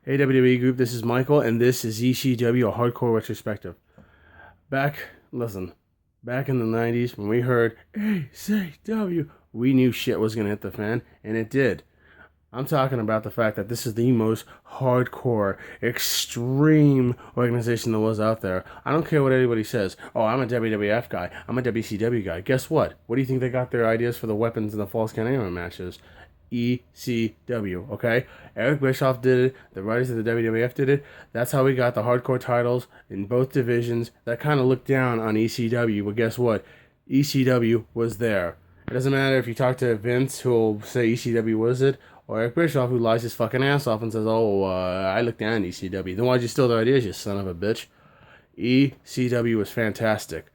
Hey WWE group, this is Michael, and this is ECW, a hardcore retrospective. Listen, back in the 90s when we heard ECW, we knew shit was gonna hit the fan, and it did. I'm talking about the fact that this is the most hardcore, extreme organization there was out there. I don't care what anybody says. Oh, I'm a WWF guy. I'm a WCW guy. Guess what? What do you think they got their ideas for the weapons in the Falls Count Anywhere matches? ECW, okay? Eric Bischoff did it. The writers of the WWF did it. That's how we got the hardcore titles in both divisions. That kind of looked down on ECW, but guess what? ECW was there. It doesn't matter if you talk to Vince, who'll say ECW was it, or Eric Bischoff, who lies his fucking ass off and says, "Oh, I look down on ECW." Then why'd you steal their ideas, you son of a bitch? ECW was fantastic.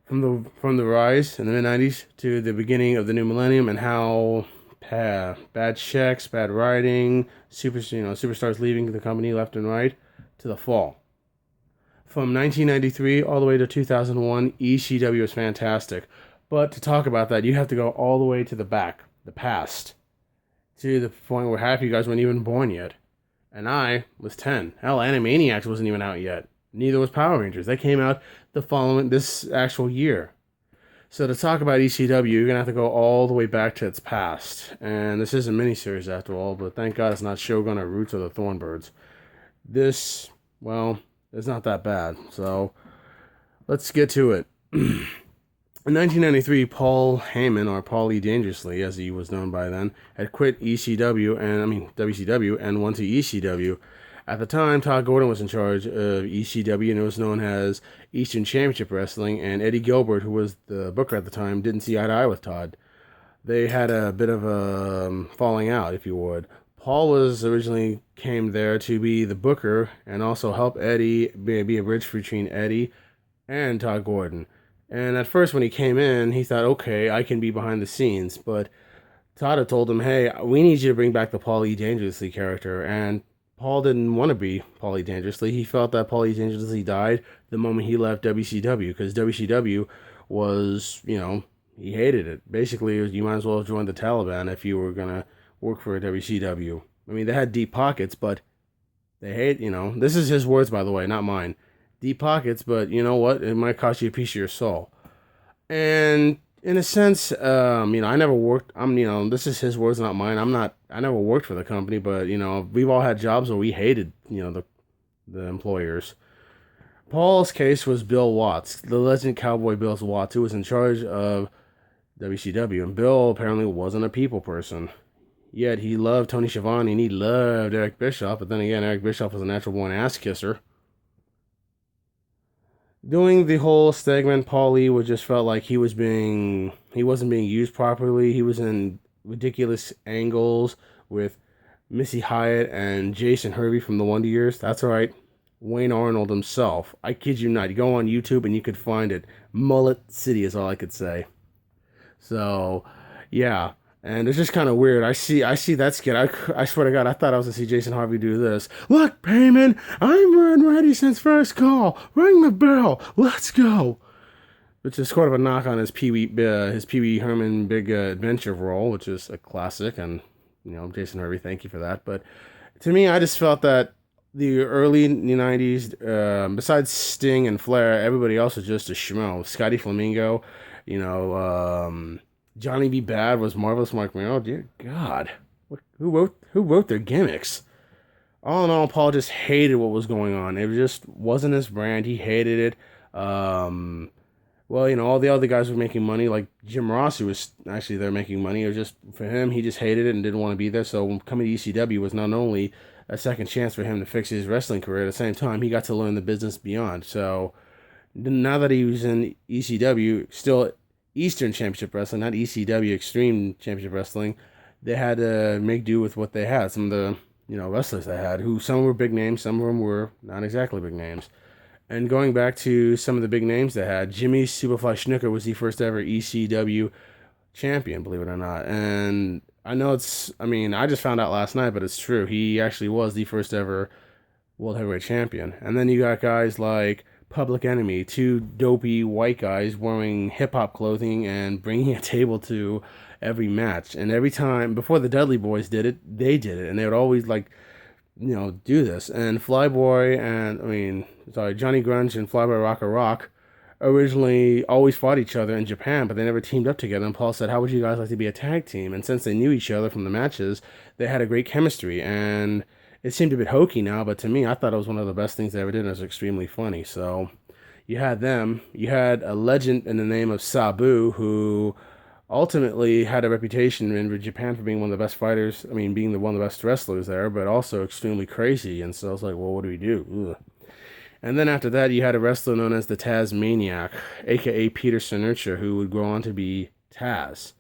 From the rise in the mid '90s to the beginning of the new millennium, and how bad checks, bad writing, superstars leaving the company left and right, to the fall. From 1993 all the way to 2001, ECW was fantastic. But to talk about that, you have to go all the way to the back, the past, to the point where half of you guys weren't even born yet. And I was 10. Hell, Animaniacs wasn't even out yet. Neither was Power Rangers. They came out this actual year. So to talk about ECW, you're going to have to go all the way back to its past. And this is a miniseries after all, but thank God it's not Shogun or Roots or the Thornbirds. This, well, it's not that bad. So let's get to it. In 1993, Paul Heyman, or Paulie Dangerously, as he was known by then, had quit WCW and went to ECW. At the time, Todd Gordon was in charge of ECW, and it was known as Eastern Championship Wrestling, and Eddie Gilbert, who was the booker at the time, didn't see eye to eye with Todd. They had a bit of a falling out, if you would. Paul was originally came there to be the booker and also help Eddie be a bridge between Eddie and Todd Gordon. And at first, when he came in, he thought, okay, I can be behind the scenes. But Todd had told him, hey, we need you to bring back the Paulie Dangerously character. And Paul didn't want to be Paulie Dangerously. He felt that Paulie Dangerously died the moment he left WCW, because WCW was, he hated it. Basically, you might as well have joined the Taliban if you were going to work for WCW. I mean, they had deep pockets, but they hate, this is his words, by the way, not mine. Deep pockets, but you know what? It might cost you a piece of your soul. And in a sense, I never worked. This is his words, not mine. I never worked for the company, but we've all had jobs where we hated, the employers. Paul's case was Bill Watts, the legend Cowboy Bill Watts, who was in charge of WCW, and Bill apparently wasn't a people person. Yet he loved Tony Schiavone and he loved Eric Bischoff, but then again, Eric Bischoff was a natural born ass kisser. Doing the whole segment, Paul Lee was just felt like he wasn't being used properly. He was in ridiculous angles with Missy Hyatt and Jason Hervey from the Wonder Years. That's right, Wayne Arnold himself. I kid you not. You go on YouTube and you could find it. Mullet City is all I could say. So, yeah. And it's just kind of weird. I see that skit. I swear to God, I thought I was going to see Jason Harvey do this. Look, Payman, I'm ready since first call. Ring the bell. Let's go. Which is sort of a knock on his Pee Wee Herman Big Adventure role, which is a classic. And, Jason Harvey, thank you for that. But to me, I just felt that the early 90s, besides Sting and Flair, everybody else was just a schmo. Scotty Flamingo, Johnny B. Bad was Marvelous Mark Merrill. Dear God, who wrote their gimmicks? All in all, Paul just hated what was going on. It just wasn't his brand. He hated it. All the other guys were making money. Like Jim Ross, who was actually there making money. It was just for him. He just hated it and didn't want to be there. So coming to ECW was not only a second chance for him to fix his wrestling career. At the same time, he got to learn the business beyond. So now that he was in ECW, still Eastern Championship Wrestling, not ECW Extreme Championship Wrestling, they had to make do with what they had. Some of the, wrestlers they had, who some were big names, some of them were not exactly big names. And going back to some of the big names they had, Jimmy Superfly Snuka was the first ever ECW champion, believe it or not. And I know I just found out last night, but it's true. He actually was the first ever World Heavyweight Champion. And then you got guys like Public Enemy, two dopey white guys wearing hip-hop clothing and bringing a table to every match. And every time, before the Dudley Boys did it, they did it. And they would always, do this. And Johnny Grunge and Flyboy Rocker Rock originally always fought each other in Japan, but they never teamed up together. And Paul said, "How would you guys like to be a tag team?" And since they knew each other from the matches, they had a great chemistry. And it seemed a bit hokey now, but to me, I thought it was one of the best things they ever did. And it was extremely funny. So you had them. You had a legend in the name of Sabu, who ultimately had a reputation in Japan for being one of the best fighters. I mean, being one of the best wrestlers there, but also extremely crazy. And so I was like, well, what do we do? Ugh. And then after that, you had a wrestler known as the Tasmaniac, aka Peter Sinurcha, who would go on to be Taz.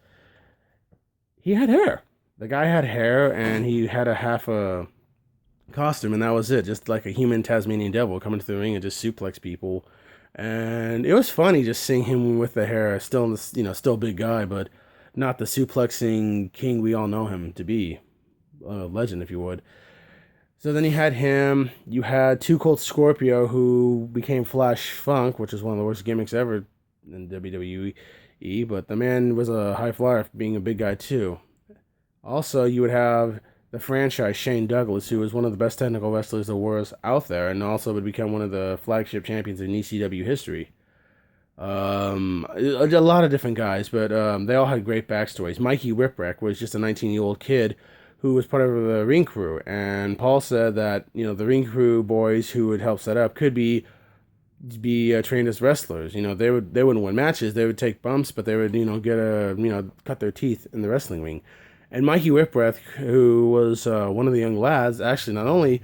He had hair. The guy had hair, and he had a half a costume, and that was it. Just like a human Tasmanian devil coming to the ring and just suplex people. And it was funny just seeing him with the hair, still in this, still a big guy, but not the suplexing king we all know him to be, a legend, if you would. So then you had him. You had Too Cold Scorpio, who became Flash Funk, which is one of the worst gimmicks ever in WWE. But the man was a high flyer, being a big guy too. Also, you would have the franchise Shane Douglas, who was one of the best technical wrestlers there was out there, and also would become one of the flagship champions in ECW history. A lot of different guys, but they all had great backstories. Mikey Whipwreck was just a 19-year-old kid who was part of the ring crew, and Paul said that the ring crew boys who would help set up could be trained as wrestlers. They wouldn't win matches, they would take bumps, but they would cut their teeth in the wrestling ring. And Mikey Whipwreck, who was one of the young lads, actually not only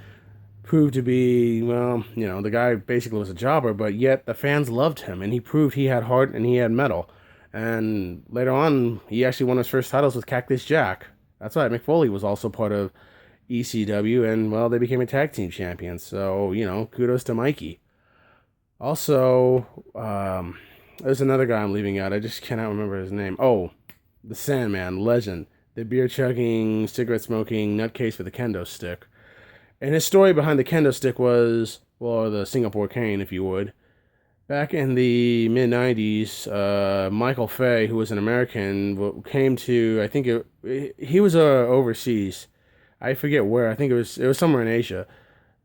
proved to be, the guy basically was a jobber, but yet the fans loved him, and he proved he had heart and he had mettle. And later on, he actually won his first titles with Cactus Jack. That's right, Mick Foley was also part of ECW, and, well, they became a tag team champion. So, kudos to Mikey. Also, there's another guy I'm leaving out. I just cannot remember his name. Oh, the Sandman, legend. The beer-chugging, cigarette-smoking nutcase with a kendo stick. And his story behind the kendo stick was, well, the Singapore cane, if you would. Back in the mid-90s, Michael Fay, who was an American, came to, I think he was overseas. I forget where. I think it was somewhere in Asia.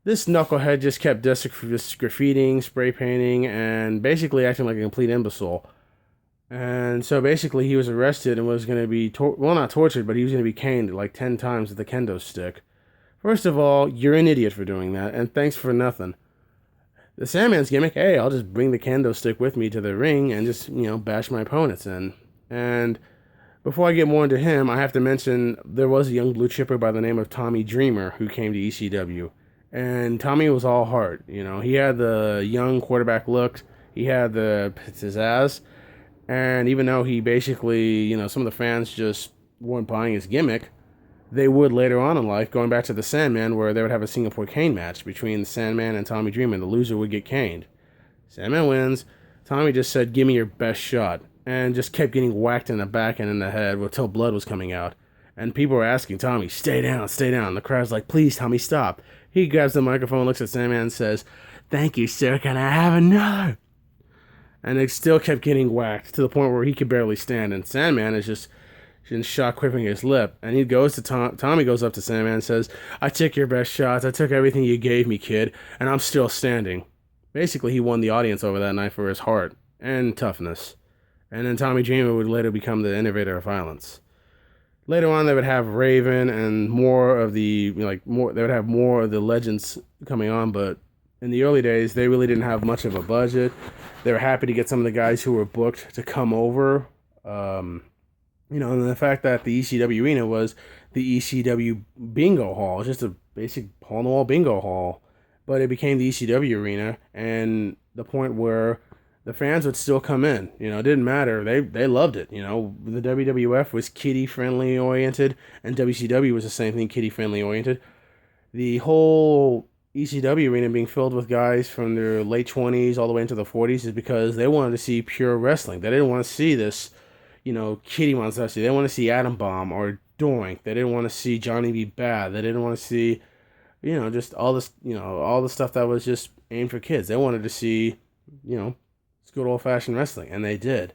This knucklehead just kept graffitiing, spray painting, and basically acting like a complete imbecile. And so basically he was arrested and was going to be, not tortured, but he was going to be caned like 10 times with the kendo stick. First of all, you're an idiot for doing that, and thanks for nothing. The Sandman's gimmick, hey, I'll just bring the kendo stick with me to the ring and just, bash my opponents in. And before I get more into him, I have to mention there was a young blue chipper by the name of Tommy Dreamer who came to ECW. And Tommy was all heart. He had the young quarterback look. He had the pizzazz. And even though he basically, some of the fans just weren't buying his gimmick, they would later on in life, going back to the Sandman, where they would have a Singapore cane match between the Sandman and Tommy Dreamer. The loser would get caned. Sandman wins. Tommy just said, "Give me your best shot," and just kept getting whacked in the back and in the head until blood was coming out. And people were asking Tommy, "Stay down, stay down." The crowd's like, "Please, Tommy, stop." He grabs the microphone, looks at Sandman, and says, "Thank you, sir. Can I have another?" And it still kept getting whacked to the point where he could barely stand. And Sandman is just in shock, quipping his lip. And he goes to Tommy goes up to Sandman and says, "I took your best shots. I took everything you gave me, kid, and I'm still standing." Basically, he won the audience over that night for his heart and toughness. And then Tommy Dreamer would later become the innovator of violence. Later on, they would have Raven and more of the they would have more of the legends coming on, but in the early days, they really didn't have much of a budget. They were happy to get some of the guys who were booked to come over. And the fact that the ECW arena was the ECW bingo hall, just a basic hall-in-the-wall bingo hall. But it became the ECW arena, and the point where the fans would still come in. It didn't matter. They loved it. The WWF was kiddie-friendly oriented, and WCW was the same thing, kiddie-friendly oriented. The whole ECW arena being filled with guys from their late 20s all the way into the 40s is because they wanted to see pure wrestling. They didn't want to see this, kiddie monstrosity. They didn't want to see Atom Bomb or Doink. They didn't want to see Johnny B. Bad. They didn't want to see, just all this, all the stuff that was just aimed for kids. They wanted to see, good old-fashioned wrestling, and they did.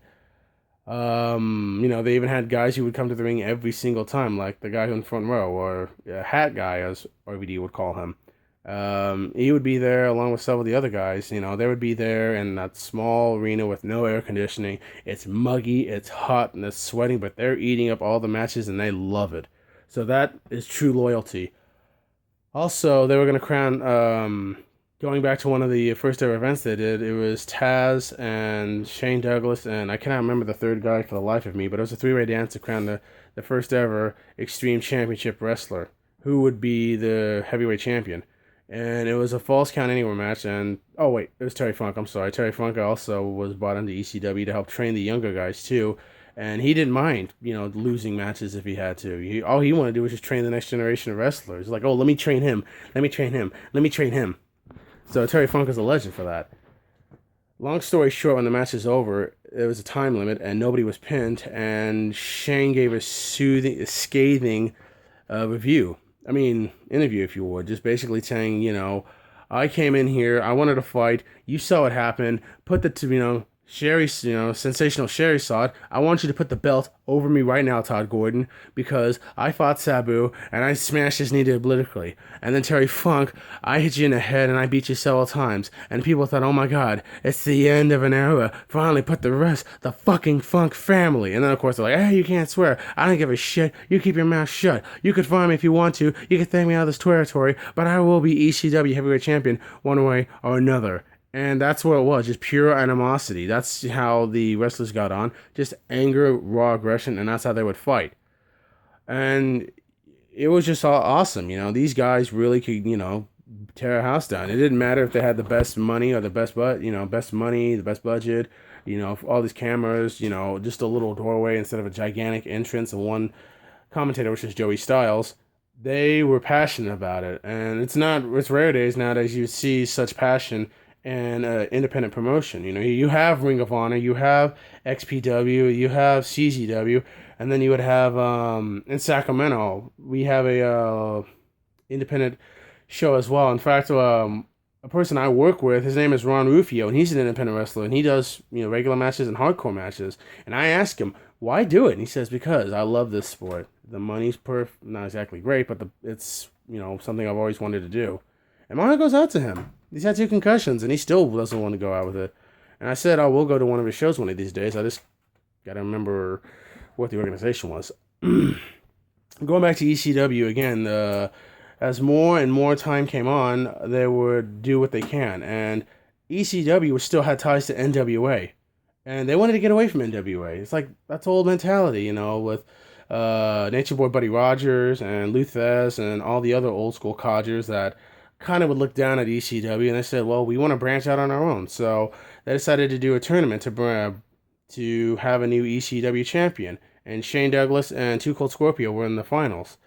They even had guys who would come to the ring every single time, like the guy in front row, or Hat Guy, as RVD would call him. He would be there along with some of the other guys. They would be there in that small arena with no air conditioning. It's muggy, it's hot, and it's sweating, but they're eating up all the matches and they love it. So that is true loyalty. Also, they were going to crown, going back to one of the first ever events they did, it was Taz and Shane Douglas, and I cannot remember the third guy for the life of me, but it was a three-way dance to crown the first ever Extreme Championship wrestler, who would be the heavyweight champion. And it was a false count anywhere match, and oh wait, it was Terry Funk. I'm sorry, Terry Funk also was brought into ECW to help train the younger guys too, and he didn't mind, losing matches if he had to. All he wanted to do was just train the next generation of wrestlers. Like, oh, let me train him, let me train him, let me train him. So Terry Funk is a legend for that. Long story short, when the match is over, there was a time limit and nobody was pinned, and Shane gave a scathing interview, if you would, just basically saying, I came in here, I wanted to fight, you saw it happen, put Sherry, sensational Sherry saw it. I want you to put the belt over me right now, Todd Gordon, because I fought Sabu and I smashed his knee obliquely. And then Terry Funk, I hit you in the head and I beat you several times. And people thought, oh my God, it's the end of an era. Finally put the fucking Funk family. And then of course they're like, hey, you can't swear. I don't give a shit. You keep your mouth shut. You could fire me if you want to. You can thank me out of this territory, but I will be ECW heavyweight champion one way or another. And that's what it was, just pure animosity. That's how the wrestlers got on. Just anger, raw aggression, and that's how they would fight. And it was just awesome. These guys really could, tear a house down. It didn't matter if they had the best money or the best best money, the best budget, all these cameras, just a little doorway instead of a gigantic entrance and one commentator, which is Joey Styles. They were passionate about it. And it's rare days nowadays you see such passion and independent promotion. You have Ring of Honor, you have XPW, you have CZW, and then you would have in Sacramento we have a independent show as well. In fact, a person I work with, his name is Ron Rufio, and he's an independent wrestler, and he does regular matches and hardcore matches. And I ask him, why do it? And he says, because I love this sport. The money's not exactly great, but it's something I've always wanted to do. And my heart goes out to him. He's had 2 concussions, and he still doesn't want to go out with it. And I said, I will go to one of his shows one of these days. I just got to remember what the organization was. Going back to ECW again, as more and more time came on, they would do what they can. And ECW still had ties to NWA. And they wanted to get away from NWA. It's like, that's old mentality, with Nature Boy Buddy Rogers and Luthez and all the other old school codgers that kind of would look down at ECW, and they said, well, we want to branch out on our own. So they decided to do a tournament to have a new ECW champion. And Shane Douglas and Too Cold Scorpio were in the finals.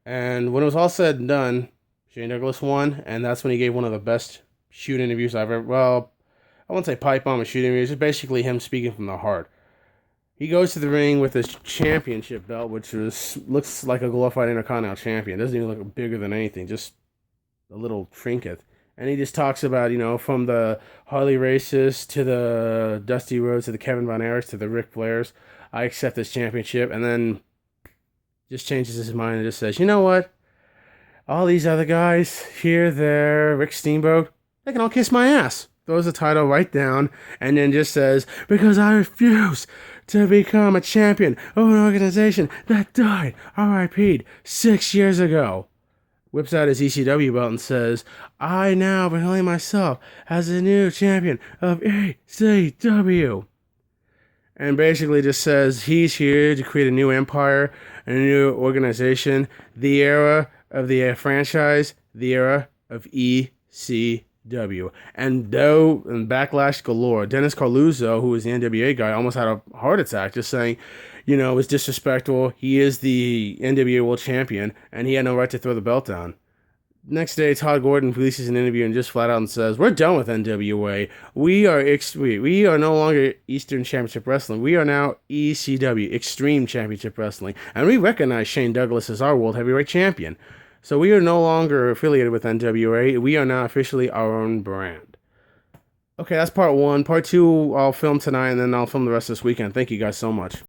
And when it was all said and done, Shane Douglas won, and that's when he gave one of the best shoot interviews I've ever, well, I won't say pipe bomb or shoot interviews, it's basically him speaking from the heart. He goes to the ring with his championship belt, which looks like a glorified Intercontinental champion. It doesn't even look bigger than anything, just a little trinket. And he just talks about, from the Harley Races to the Dusty Rhodes to the Kevin Von Erichs to the Ric Flairs, I accept this championship. And then just changes his mind and just says, you know what? All these other guys here, there, Rick Steamboat, they can all kiss my ass. Throws the title right down and then just says, because I refuse to become a champion of an organization that died, RIP'd, 6 years ago. Whips out his ECW belt and says, I now proclaim myself as the new champion of ECW. And basically just says he's here to create a new empire, a new organization, the era of the franchise, the era of ECW. And backlash galore. Dennis Carluzzo, who was the NWA guy, almost had a heart attack just saying, it was disrespectful. He is the NWA World Champion, and he had no right to throw the belt down. Next day, Todd Gordon releases an interview and just flat out says, we're done with NWA. We are no longer Eastern Championship Wrestling. We are now ECW, Extreme Championship Wrestling. And we recognize Shane Douglas as our World Heavyweight Champion. So we are no longer affiliated with NWA. We are now officially our own brand. Okay, that's part one. Part two, I'll film tonight, and then I'll film the rest this weekend. Thank you guys so much.